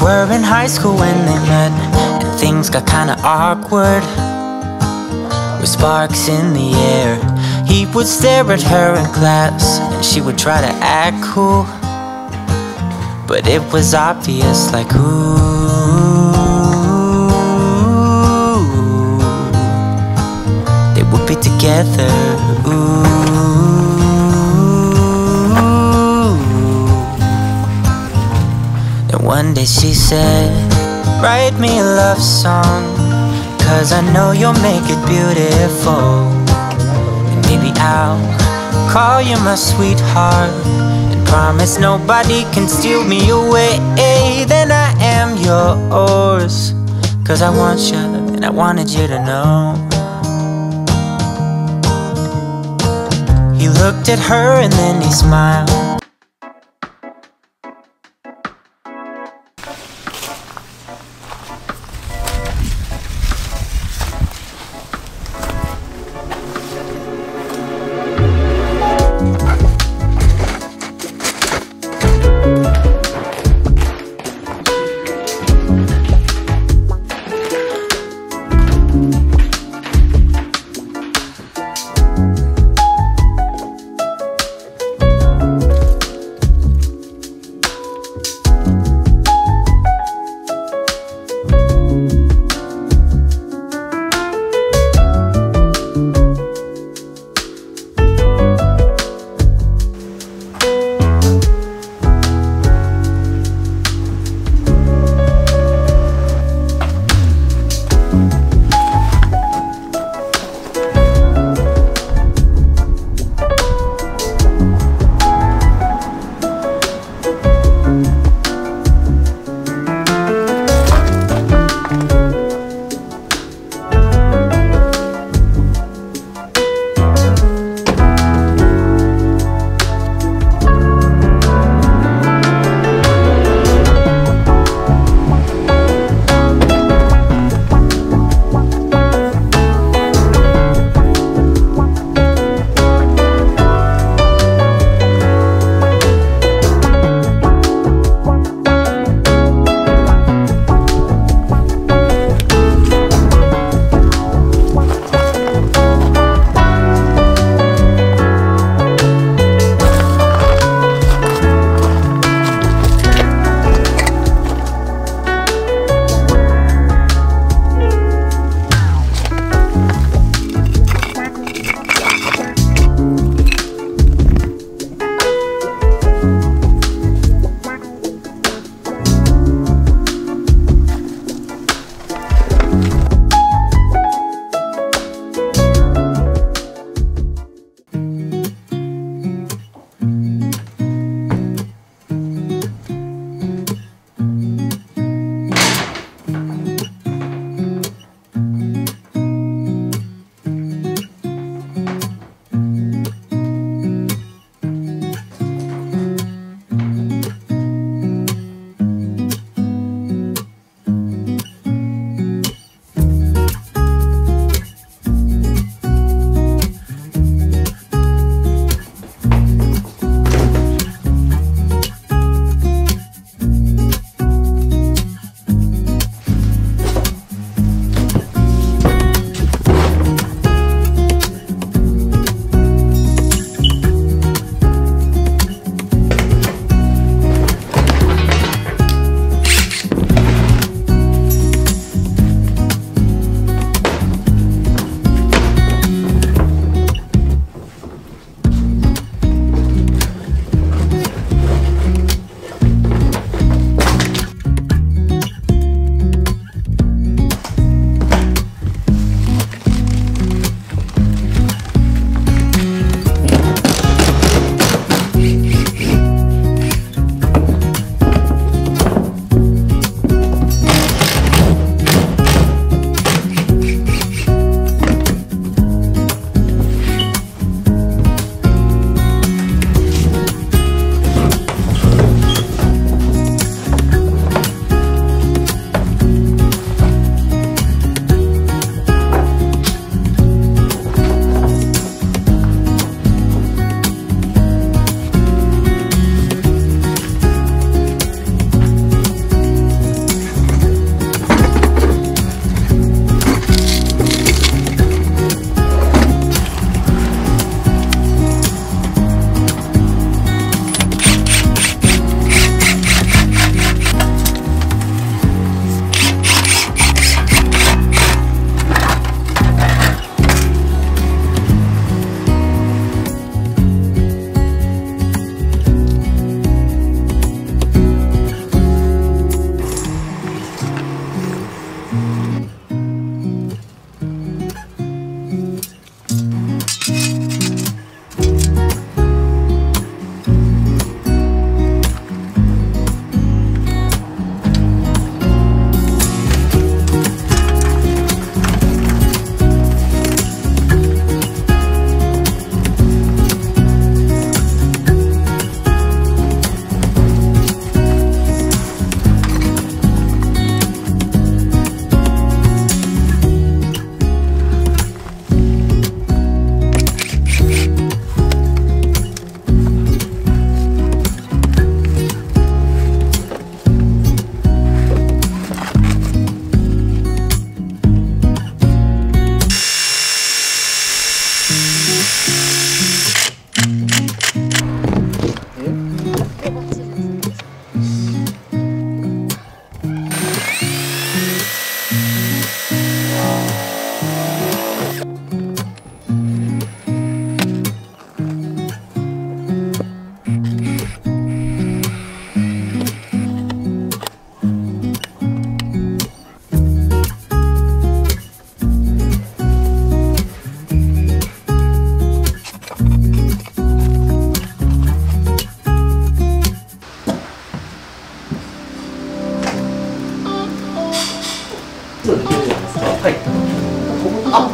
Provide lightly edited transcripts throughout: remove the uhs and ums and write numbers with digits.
were in high school when they met, and things got kinda awkward. With sparks in the air, he would stare at her in class, and she would try to act cool. But it was obvious, like, ooh, they would be together, ooh. Then one day she said, write me a love song, 'cause I know you'll make it beautiful. And maybe I'll call you my sweetheart, and promise nobody can steal me away. Then I am yours, 'cause I want you, and I wanted you to know. He looked at her and then he smiled.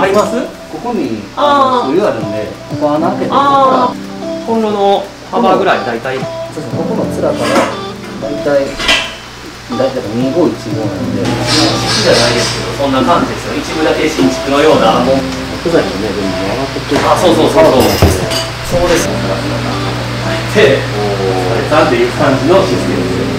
あります？ここにお湯あるんで、ここ穴開けて、コンロの幅ぐらい大体。そうそう、ここの面から大体2515なんで。敷地じゃないですけど、そんな感じですよ。一部だけ新築のような。木材もね、でも上がってくる。そうそうそうそう。そうですよ。で、されたっていう感じのシステムですよ。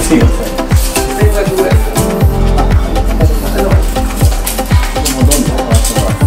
すいません。1500ぐらいですか。もうどんどん回してもらって。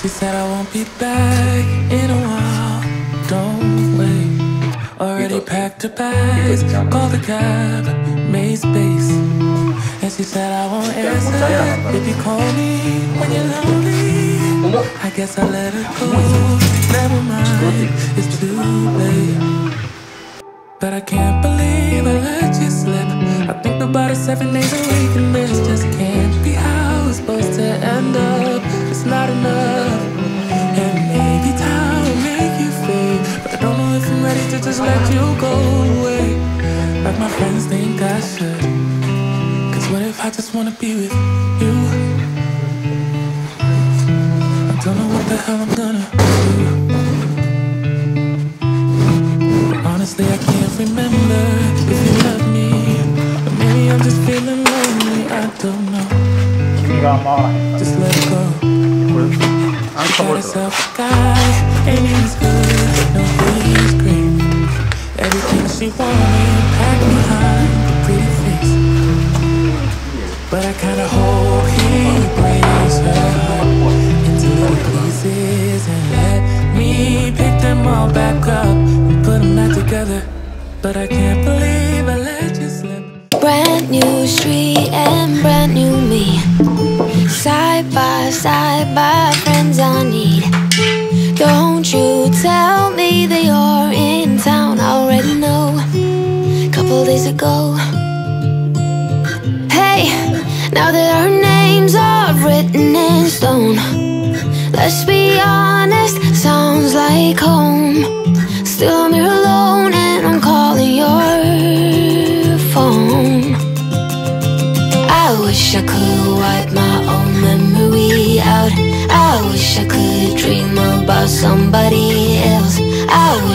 She said I won't be back in a while, don't wait. Already packed her bags, called the cab, made space. And she said I won't answer if you call me when you're lonely. I guess I let her go, never mind, it's too late. But I can't believe I let you slip. I think about it 7 days a week, and this just can't be how it's supposed to end up. It's not enough. And maybe time will make you fade, but I don't know if I'm ready to just let you go away like my friends think I should. Cause what if I just wanna be with you? I don't know what the hell I'm gonna do. Honestly, I can't remember if you love me, but maybe I'm just feeling lonely, I don't know. Just let it go. You got yourself a guy And he's good, no he's great. Everything she wanted, packed behind the pretty face. But I kinda hope he breaks her heart into little pieces and let me pick them all back up and put them back together. But I can't believe I let you slip. Brand new street and brand new me. Side by friends I need. Don't you tell me that you're in town, I already know. Couple days ago. Hey, now that our names are written in stone, let's be honest, sounds like home. Still I'm here alone and I'm calling your phone. I wish I could wipe my own memory out. I wish I could dream about somebody else. I wish